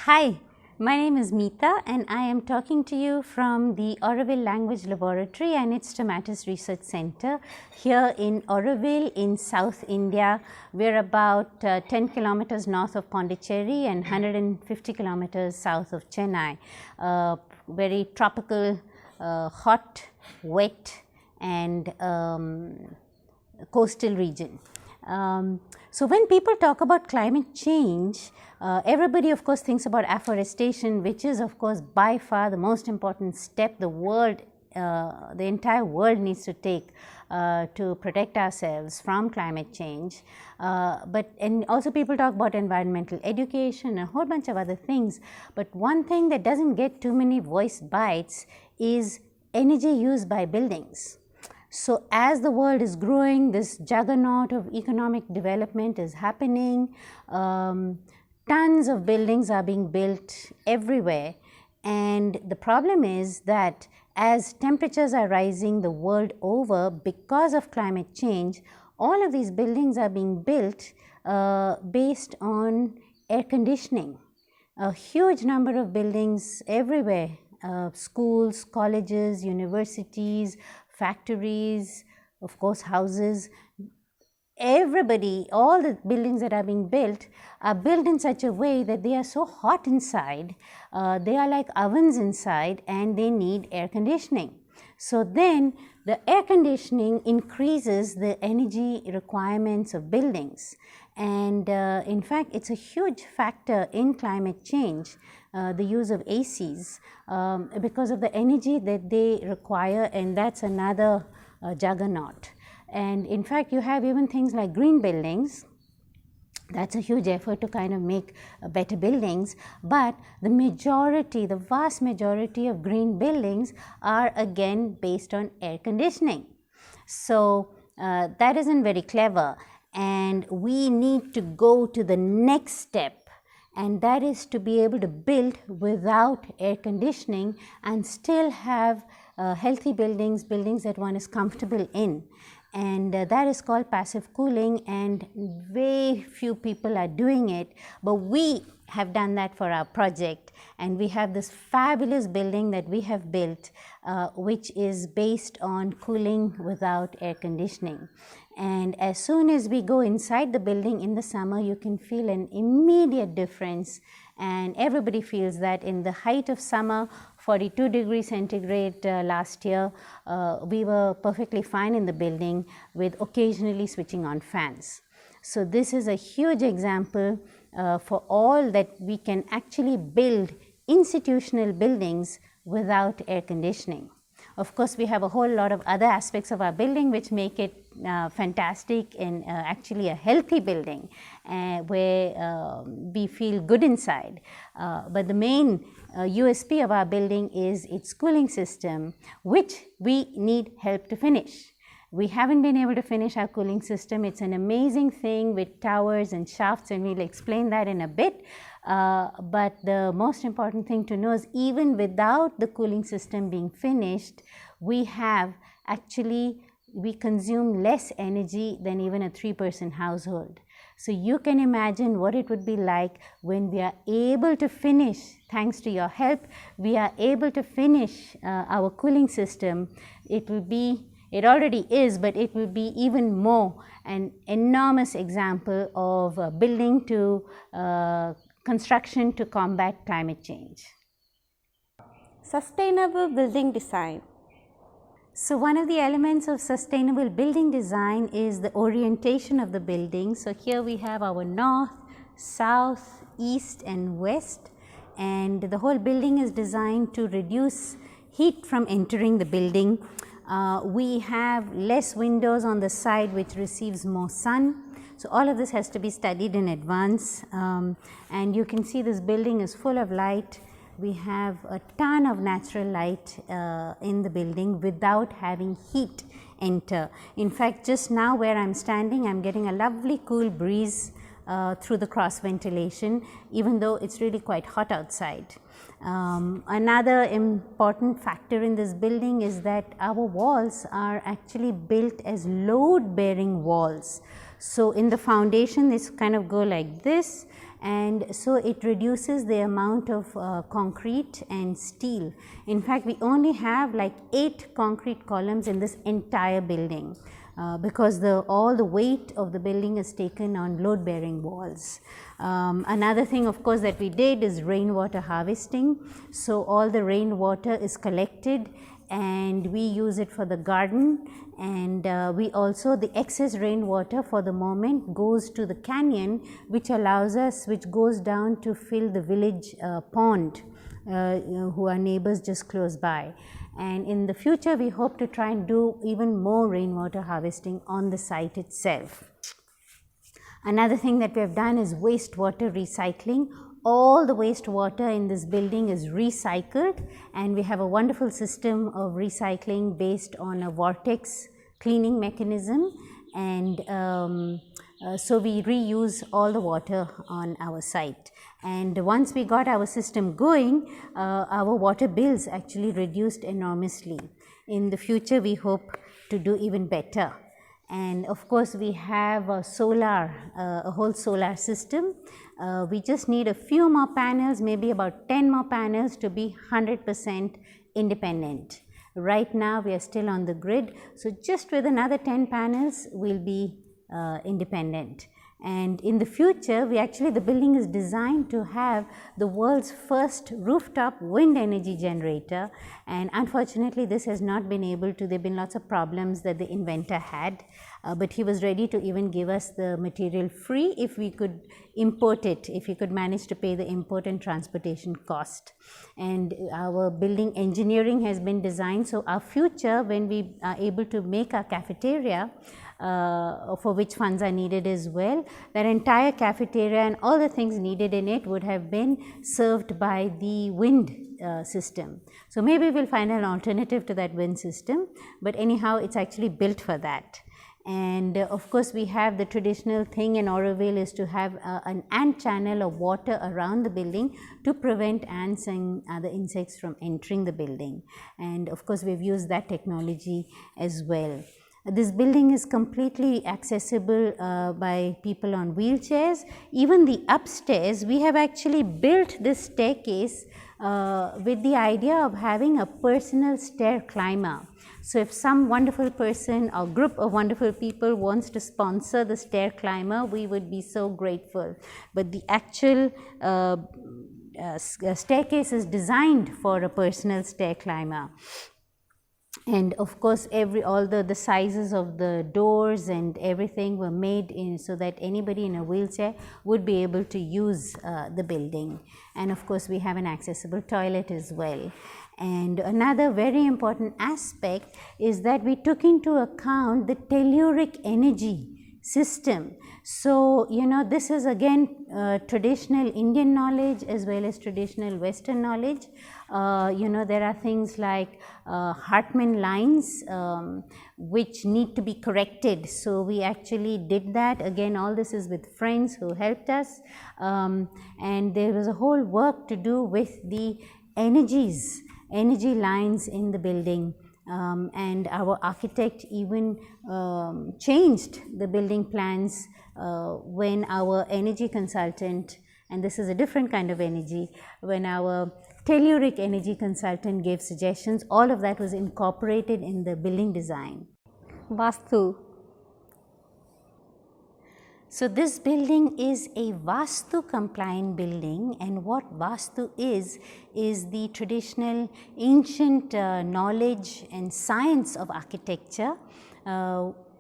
Hi, my name is Meeta and I am talking to you from the Auroville Language Laboratory and its Tomatis Research Center here in Auroville in South India. We are about 10 kilometers north of Pondicherry and 150 kilometers south of Chennai. Very tropical, hot, wet and coastal region. So when people talk about climate change, everybody of course thinks about afforestation, which is of course by far the most important step the entire world needs to take to protect ourselves from climate change. And also people talk about environmental education and a whole bunch of other things. But one thing that doesn't get too many voice bites is energy used by buildings. So as the world is growing, this juggernaut of economic development is happening. Tons of buildings are being built everywhere, and the problem is that as temperatures are rising the world over because of climate change, all of these buildings are being built based on air conditioning. A huge number of buildings everywhere, schools, colleges, universities, factories, of course houses, everybody, all the buildings that are being built are built in such a way that they are so hot inside, they are like ovens inside and they need air conditioning. So then the air conditioning increases the energy requirements of buildings, and in fact it's a huge factor in climate change, the use of ACs, because of the energy that they require, and that's another juggernaut. And in fact you have even things like green buildings. That's a huge effort to kind of make better buildings, but the vast majority of green buildings are again based on air conditioning. So that isn't very clever, and we need to go to the next step, and that is to be able to build without air conditioning and still have healthy buildings that one is comfortable in. And that is called passive cooling, and very few people are doing it, but we have done that for our project, and we have this fabulous building that we have built which is based on cooling without air conditioning. And as soon as we go inside the building in the summer, you can feel an immediate difference, and everybody feels that. In the height of summer, 42 degrees centigrade last year, we were perfectly fine in the building with occasionally switching on fans. So this is a huge example for all that we can actually build institutional buildings without air conditioning. Of course, we have a whole lot of other aspects of our building which make it fantastic and actually a healthy building where we feel good inside. But the main USP of our building is its cooling system, which we need help to finish. We haven't been able to finish our cooling system. It's an amazing thing with towers and shafts, and we'll explain that in a bit. But the most important thing to know is even without the cooling system being finished, we consume less energy than even a 3-person household. So you can imagine what it would be like when we are able to finish, thanks to your help, we are able to finish our cooling system. It already is, but it will be even more an enormous example of building to construction to combat climate change. Sustainable building design. So one of the elements of sustainable building design is the orientation of the building. So here we have our north, south, east and west, and the whole building is designed to reduce heat from entering the building. We have less windows on the side which receives more sun. So all of this has to be studied in advance, and you can see this building is full of light. We have a ton of natural light in the building without having heat enter. In fact, just now where I'm standing, I'm getting a lovely cool breeze through the cross ventilation, even though it's really quite hot outside. Another important factor in this building is that our walls are actually built as load bearing walls. So in the foundation this kind of go like this, and so it reduces the amount of concrete and steel. In fact, we only have like 8 concrete columns in this entire building. Because all the weight of the building is taken on load bearing walls. Another thing of course that we did is rainwater harvesting. So all the rainwater is collected and we use it for the garden, and we also, the excess rainwater for the moment goes to the canyon, which allows us, which goes down to fill the village pond, who are neighbors just close by. And in the future we hope to try and do even more rainwater harvesting on the site itself. Another thing that we have done is wastewater recycling. All the wastewater in this building is recycled, and we have a wonderful system of recycling based on a vortex cleaning mechanism, and so we reuse all the water on our site. And once we got our system going, our water bills actually reduced enormously. In the future we hope to do even better. And of course we have a whole solar system. We just need a few more panels, maybe about 10 more panels to be 100% independent. Right now we are still on the grid, so just with another 10 panels we'll be independent. And in the future, the building is designed to have the world's first rooftop wind energy generator, and unfortunately this has not been able to. There have been lots of problems that the inventor had, but he was ready to even give us the material free if we could import it, if we could manage to pay the import and transportation cost. And our building engineering has been designed, so our future, when we are able to make our cafeteria, for which funds are needed as well, that entire cafeteria and all the things needed in it would have been served by the wind system. So maybe we'll find an alternative to that wind system, but anyhow it's actually built for that. And of course we have the traditional thing in Auroville is to have an ant channel of water around the building to prevent ants and other insects from entering the building, and of course we've used that technology as well. This building is completely accessible by people on wheelchairs. Even the upstairs, we have actually built this staircase with the idea of having a personal stair climber. So if some wonderful person or group of wonderful people wants to sponsor the stair climber, we would be so grateful. But the actual staircase is designed for a personal stair climber. And of course all the sizes of the doors and everything were made in so that anybody in a wheelchair would be able to use the building. And of course we have an accessible toilet as well. And another very important aspect is that we took into account the telluric energy system. So, this is again traditional Indian knowledge as well as traditional Western knowledge. There are things like Hartmann lines which need to be corrected. So, we actually did that. Again, all this is with friends who helped us, and there was a whole work to do with the energy lines in the building. And our architect even changed the building plans when our energy consultant, and this is a different kind of energy, when our telluric energy consultant gave suggestions, all of that was incorporated in the building design. Vastu. So this building is a Vastu compliant building, and what Vastu is the traditional ancient knowledge and science of architecture,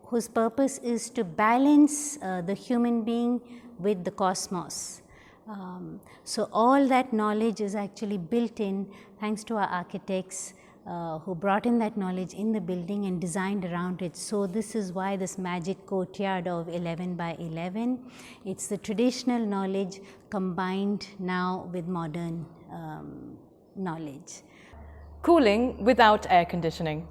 whose purpose is to balance the human being with the cosmos. So all that knowledge is actually built in thanks to our architects who brought in that knowledge in the building and designed around it. So this is why this magic courtyard of 11 by 11, it's the traditional knowledge combined now with modern knowledge. Cooling without air conditioning.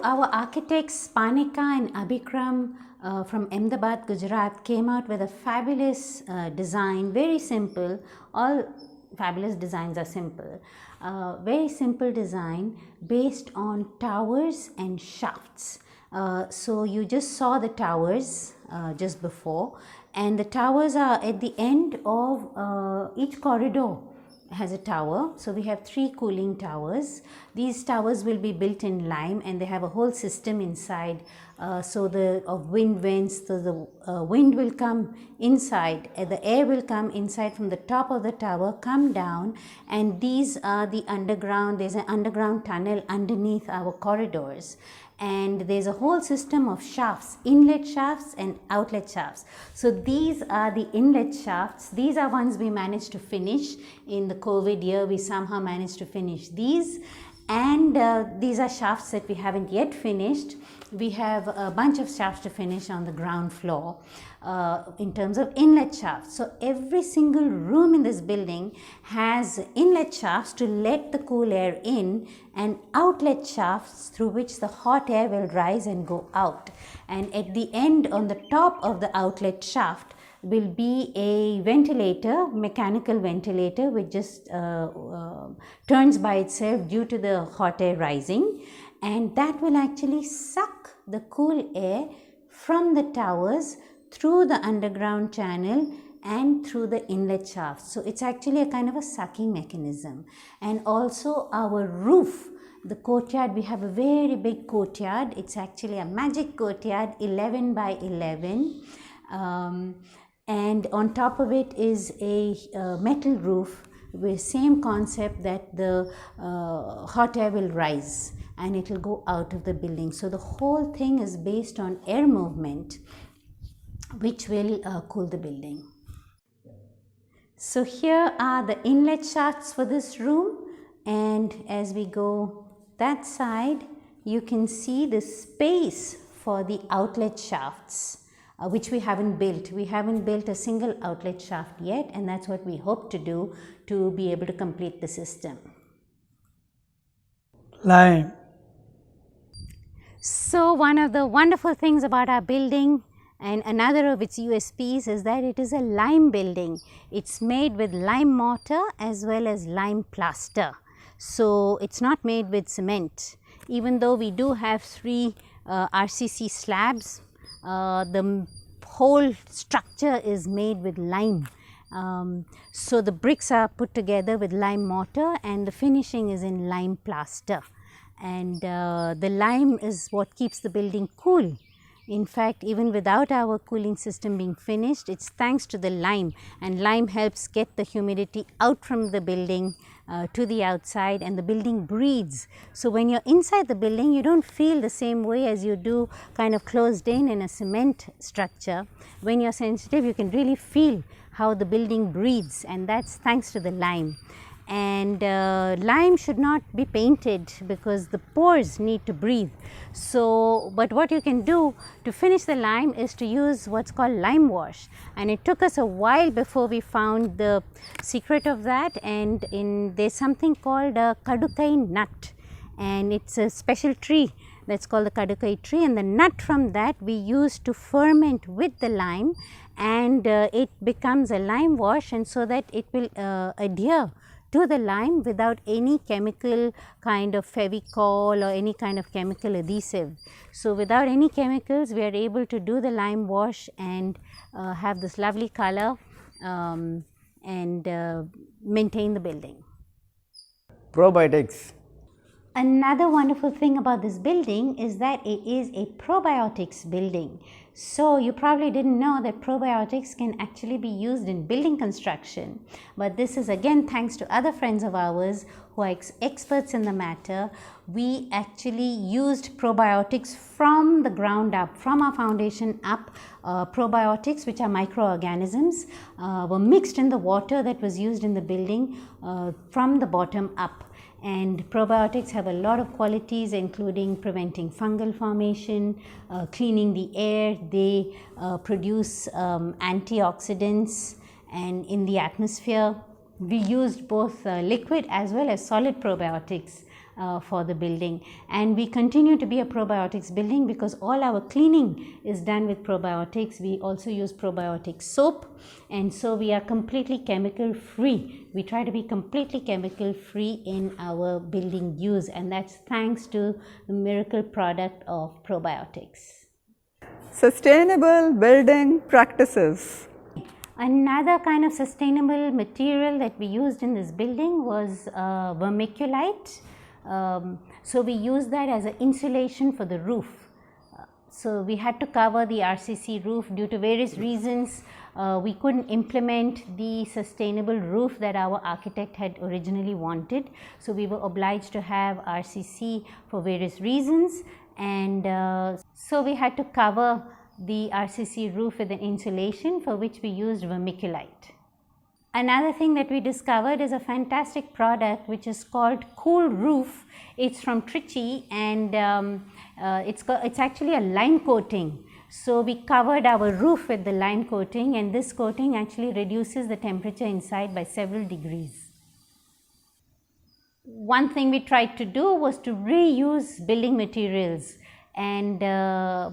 So our architects Panika and Abhikram from Ahmedabad, Gujarat came out with a fabulous design, very simple. All fabulous designs are simple. Very simple design based on towers and shafts. So you just saw the towers just before, and the towers are at the end of each corridor has a tower. So we have 3 cooling towers. These towers will be built in lime, and they have a whole system inside. So the wind vents, so the wind will come inside, the air will come inside from the top of the tower, come down, and these are the underground. There's an underground tunnel underneath our corridors, and there's a whole system of shafts, inlet shafts and outlet shafts. So these are the inlet shafts. These are ones we managed to finish in the COVID year. We somehow managed to finish these, and these are shafts that we haven't yet finished. We have a bunch of shafts to finish on the ground floor in terms of inlet shafts. So every single room in this building has inlet shafts to let the cool air in, and outlet shafts through which the hot air will rise and go out. And at the end, on the top of the outlet shaft, will be a ventilator, mechanical ventilator, which just turns by itself due to the hot air rising, and that will actually suck the cool air from the towers through the underground channel and through the inlet shafts. So it's actually a kind of a sucking mechanism. And also our roof, the courtyard, we have a very big courtyard. It's actually a magic courtyard, 11 by 11. And on top of it is a metal roof with same concept that the hot air will rise and it will go out of the building. So the whole thing is based on air movement, which will cool the building. So here are the inlet shafts for this room, and as we go that side, you can see the space for the outlet shafts, which we haven't built. We haven't built a single outlet shaft yet, and that's what we hope to do to be able to complete the system. Lime. So one of the wonderful things about our building, and another of its USPs, is that it is a lime building. It's made with lime mortar as well as lime plaster. So it's not made with cement. Even though we do have 3 RCC slabs, the whole structure is made with lime. So the bricks are put together with lime mortar, and the finishing is in lime plaster. And the lime is what keeps the building cool. In fact, even without our cooling system being finished, it's thanks to the lime, and lime helps get the humidity out from the building to the outside, and the building breathes. So when you're inside the building, you don't feel the same way as you do kind of closed in a cement structure. When you're sensitive, you can really feel how the building breathes, and that's thanks to the lime. And lime should not be painted because the pores need to breathe. So, but what you can do to finish the lime is to use what's called lime wash, and it took us a while before we found the secret of that. And there's something called a kadukai nut, and it's a special tree that's called the kadukai tree, and the nut from that we use to ferment with the lime, and it becomes a lime wash, and so that it will adhere to the lime without any chemical kind of Fevicol or any kind of chemical adhesive. So without any chemicals, we are able to do the lime wash and have this lovely color and maintain the building. Probiotics. Another wonderful thing about this building is that it is a probiotics building. So you probably didn't know that probiotics can actually be used in building construction. But this is again thanks to other friends of ours who are experts in the matter. We actually used probiotics from the ground up, from our foundation up. Probiotics, which are microorganisms, were mixed in the water that was used in the building from the bottom up. And probiotics have a lot of qualities, including preventing fungal formation, cleaning the air. They produce antioxidants, and in the atmosphere we used both liquid as well as solid probiotics for the building. And we continue to be a probiotics building because all our cleaning is done with probiotics. We also use probiotic soap, and so we are completely chemical free. We try to be completely chemical free in our building use, and that's thanks to the miracle product of probiotics. Sustainable building practices. Another kind of sustainable material that we used in this building was vermiculite. So we used that as an insulation for the roof. So we had to cover the RCC roof due to various reasons. We couldn't implement the sustainable roof that our architect had originally wanted. So we were obliged to have RCC for various reasons, and so we had to cover the RCC roof with an insulation, for which we used vermiculite. Another thing that we discovered is a fantastic product which is called Cool Roof. It's from Trichy, and it's actually a lime coating. So we covered our roof with the lime coating, and this coating actually reduces the temperature inside by several degrees. One thing we tried to do was to reuse building materials, and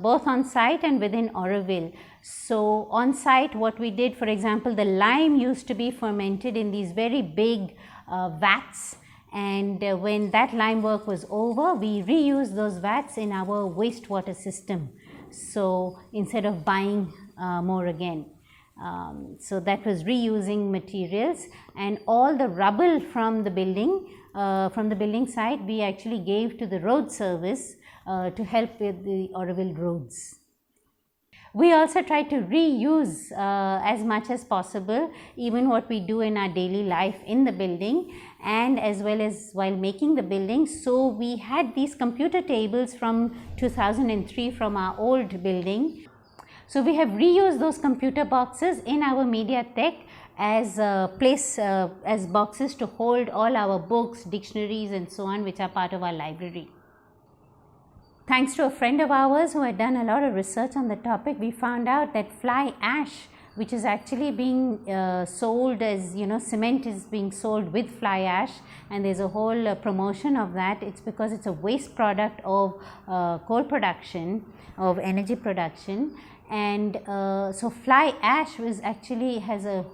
both on site and within Auroville. So on site, what we did, for example, the lime used to be fermented in these very big vats, and when that lime work was over, we reused those vats in our wastewater system. So instead of buying more again. So that was reusing materials, and all the rubble from the building site we actually gave to the road service to help with the Auroville roads. We also try to reuse as much as possible even what we do in our daily life in the building, and as well as while making the building. So we had these computer tables from 2003 from our old building. So we have reused those computer boxes in our MediaTek as a place, as boxes to hold all our books, dictionaries and so on, which are part of our library. Thanks to a friend of ours who had done a lot of research on the topic, we found out that fly ash, which is actually being sold as, cement is being sold with fly ash, and there's a whole promotion of that. It's because it's a waste product of coal production, of energy production, and so fly ash has a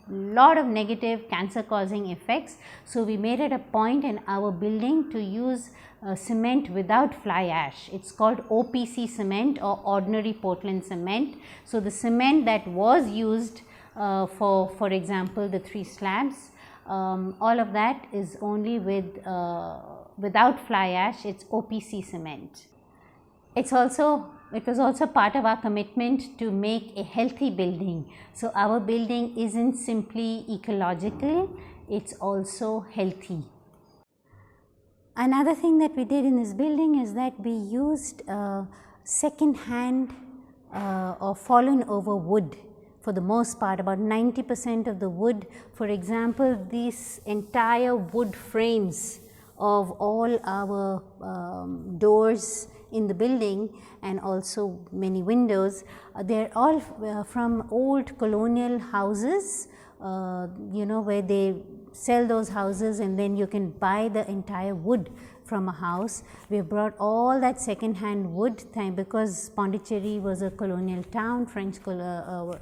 lot of negative cancer causing effects. So we made it a point in our building to use cement without fly ash. It's called OPC cement, or ordinary Portland cement. So the cement that was used for example the 3 slabs, all of that is only without fly ash. It's OPC cement. It was also part of our commitment to make a healthy building. So our building isn't simply ecological, it's also healthy. Another thing that we did in this building is that we used second-hand or fallen over wood for the most part. About 90% of the wood, for example, these entire wood frames of all our doors in the building, and also many windows, they're all from old colonial houses, where they sell those houses and then you can buy the entire wood from a house. We have brought all that second-hand wood because Pondicherry was a colonial town,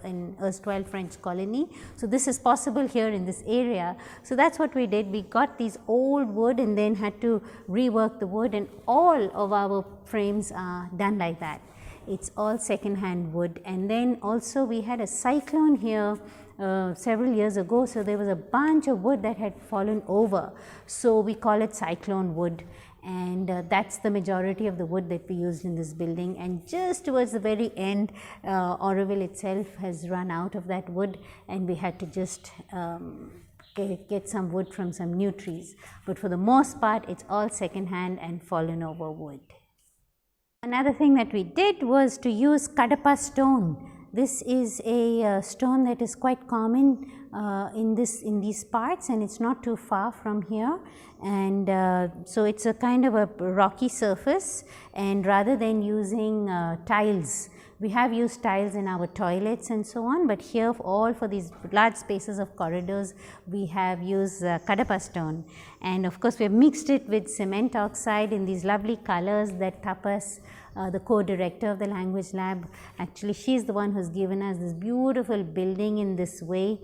in erstwhile French colony. So this is possible here in this area. So that's what we did. We got these old wood and then had to rework the wood, and all of our frames are done like that. It's all second-hand wood. And then also we had a cyclone here several years ago, so there was a bunch of wood that had fallen over, so we call it cyclone wood, and that's the majority of the wood that we used in this building. And just towards the very end, Auroville itself has run out of that wood, and we had to just get some wood from some new trees, but for the most part it's all second hand and fallen over wood. Another thing that we did was to use Kadapa stone. This is a stone that is quite common in these parts, and it's not too far from here, and so it's a kind of a rocky surface, and rather than using tiles We have used tiles in our toilets and so on, but here all for these large spaces of corridors we have used Kadapa stone, and of course we have mixed it with cement oxide in these lovely colors that Tapas, the co-director of the language lab, actually she is the one who has given us this beautiful building in this way.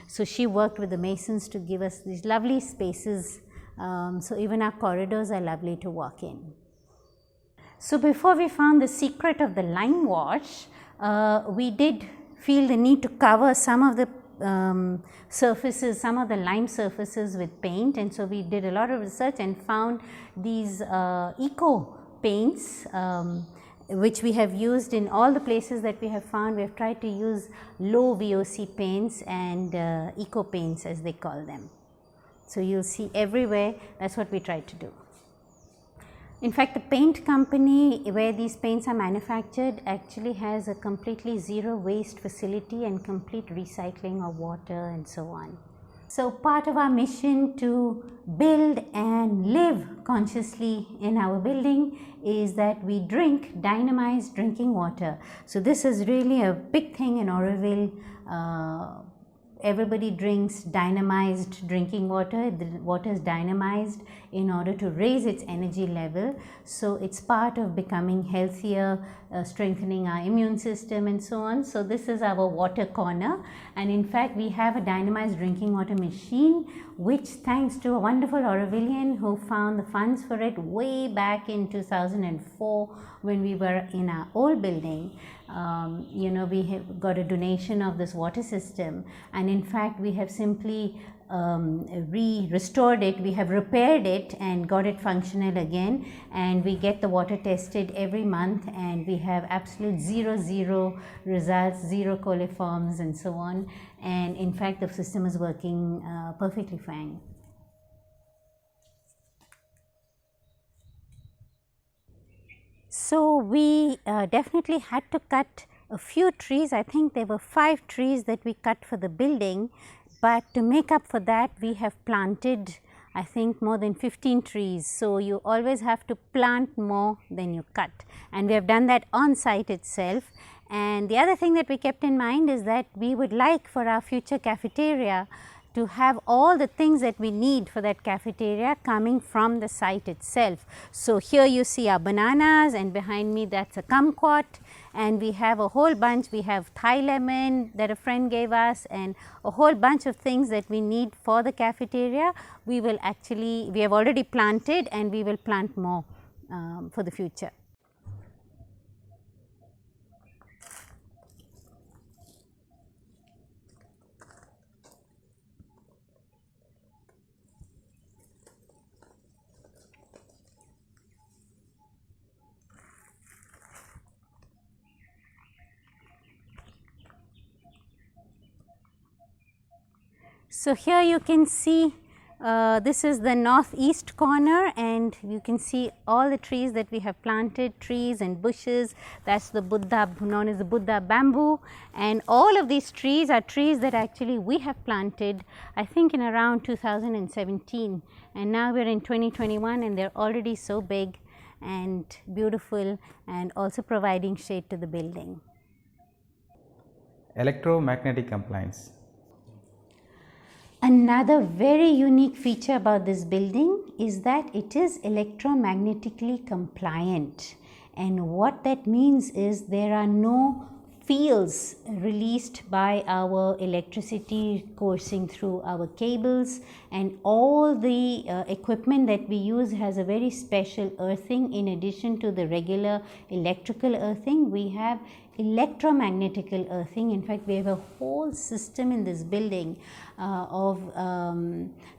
So she worked with the masons to give us these lovely spaces, so even our corridors are lovely to walk in. So before we found the secret of the lime wash, we did feel the need to cover some of the surfaces, some of the lime surfaces with paint, and so we did a lot of research and found these eco paints, which we have used in all the places that we have found. We have tried to use low VOC paints and eco paints as they call them. So you will see everywhere, that is what we tried to do. In fact, the paint company where these paints are manufactured actually has a completely zero waste facility and complete recycling of water and so on. So part of our mission to build and live consciously in our building is that we drink dynamized drinking water. So this is really a big thing in Auroville. Everybody drinks dynamized drinking water. The water is dynamized in order to raise its energy level. So it's part of becoming healthier, strengthening our immune system and so on. So this is our water corner, and in fact we have a dynamized drinking water machine, which thanks to a wonderful Aurovillian who found the funds for it way back in 2004 when we were in our old building. You know, we have got a donation of this water system, and in fact we have simply restored it, we have repaired it and got it functional again, and we get the water tested every month, and we have absolute zero results, zero coliforms and so on, and in fact the system is working perfectly fine. So we definitely had to cut a few trees. I think there were 5 trees that we cut for the building, but to make up for that we have planted, I think, more than 15 trees. So you always have to plant more than you cut, and we have done that on site itself. And the other thing that we kept in mind is that we would like for our future cafeteria to have all the things that we need for that cafeteria coming from the site itself. So here you see our bananas, and behind me that's a kumquat, and we have a whole bunch. We have Thai lemon that a friend gave us, and a whole bunch of things that we need for the cafeteria. We have already planted, and we will plant more for the future. So here you can see this is the northeast corner, and you can see all the trees that we have planted, trees and bushes. That's the Buddha, known as the Buddha bamboo, and all of these trees are trees that actually we have planted, I think, in around 2017, and now we are in 2021 and they are already so big and beautiful and also providing shade to the building. Electromagnetic compliance. Another very unique feature about this building is that it is electromagnetically compliant, and what that means is there are no fields released by our electricity coursing through our cables, and all the equipment that we use has a very special earthing. In addition to the regular electrical earthing, we have electromagnetical earthing. In fact, we have a whole system in this building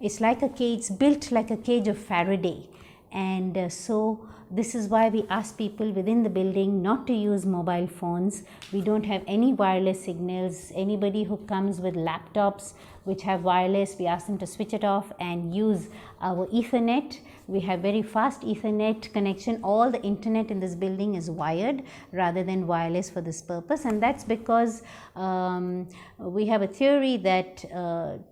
it's like a cage, it's built like a cage of Faraday, and so this is why we ask people within the building not to use mobile phones. We don't have any wireless signals. Anybody who comes with laptops which have wireless, we ask them to switch it off and use our Ethernet, We have very fast Ethernet connection. All the internet in this building is wired rather than wireless for this purpose, and that's because we have a theory that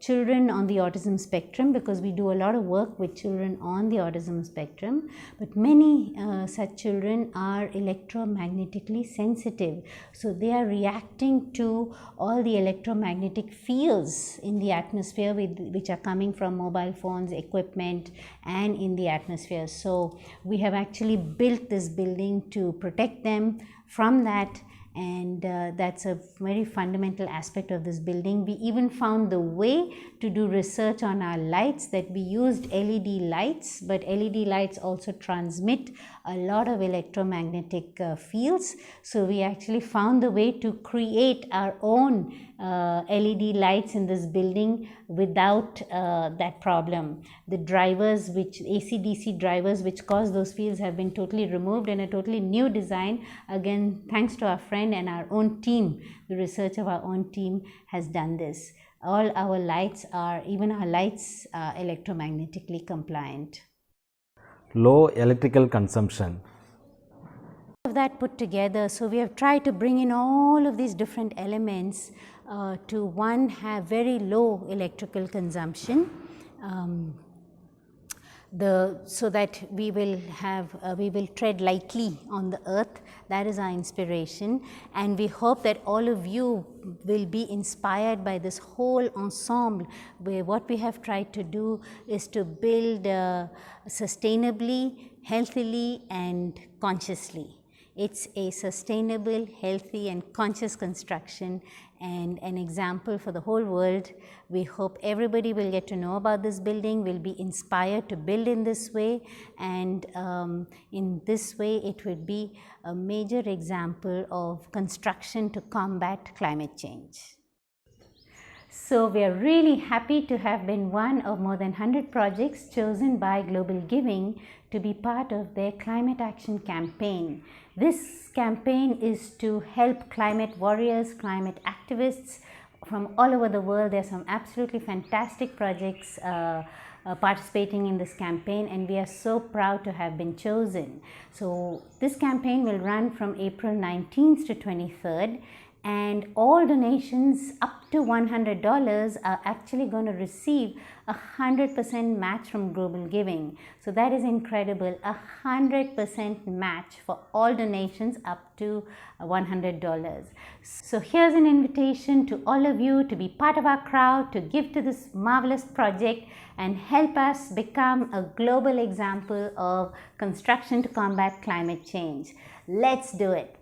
children on the autism spectrum, because we do a lot of work with children on the autism spectrum, but many such children are electromagnetically sensitive. So they are reacting to all the electromagnetic fields in the atmosphere which are coming from mobile phones, equipment, and in the atmosphere. So we have actually built this building to protect them from that, and that's a very fundamental aspect of this building. We even found the way to do research on our lights, that we used LED lights, but LED lights also transmit a lot of electromagnetic fields. So we actually found the way to create our own LED lights in this building without that problem. The drivers, which AC/DC drivers which cause those fields, have been totally removed, and a totally new design, again thanks to our friend and our own team. The research of our own team has done this. All our lights are, even our lights are electromagnetically compliant. Low electrical consumption. Of that put together, so we have tried to bring in all of these different elements to one, have very low electrical consumption, so that we will tread lightly on the earth. That is our inspiration, and we hope that all of you will be inspired by this whole ensemble, where what we have tried to do is to build sustainably, healthily, and consciously. It's a sustainable, healthy, and conscious construction, and an example for the whole world. We hope everybody will get to know about this building, will be inspired to build in this way, and in this way it would be a major example of construction to combat climate change. So we are really happy to have been one of more than 100 projects chosen by Global Giving to be part of their climate action campaign. This campaign is to help climate warriors, climate activists from all over the world. There are some absolutely fantastic projects participating in this campaign, and we are so proud to have been chosen. So this campaign will run from April 19th to 23rd, and all donations up to $100 are actually going to receive 100% match from Global Giving. So that is incredible, 100% match for all donations up to $100. So here's an invitation to all of you to be part of our crowd, to give to this marvelous project and help us become a global example of construction to combat climate change. Let's do it.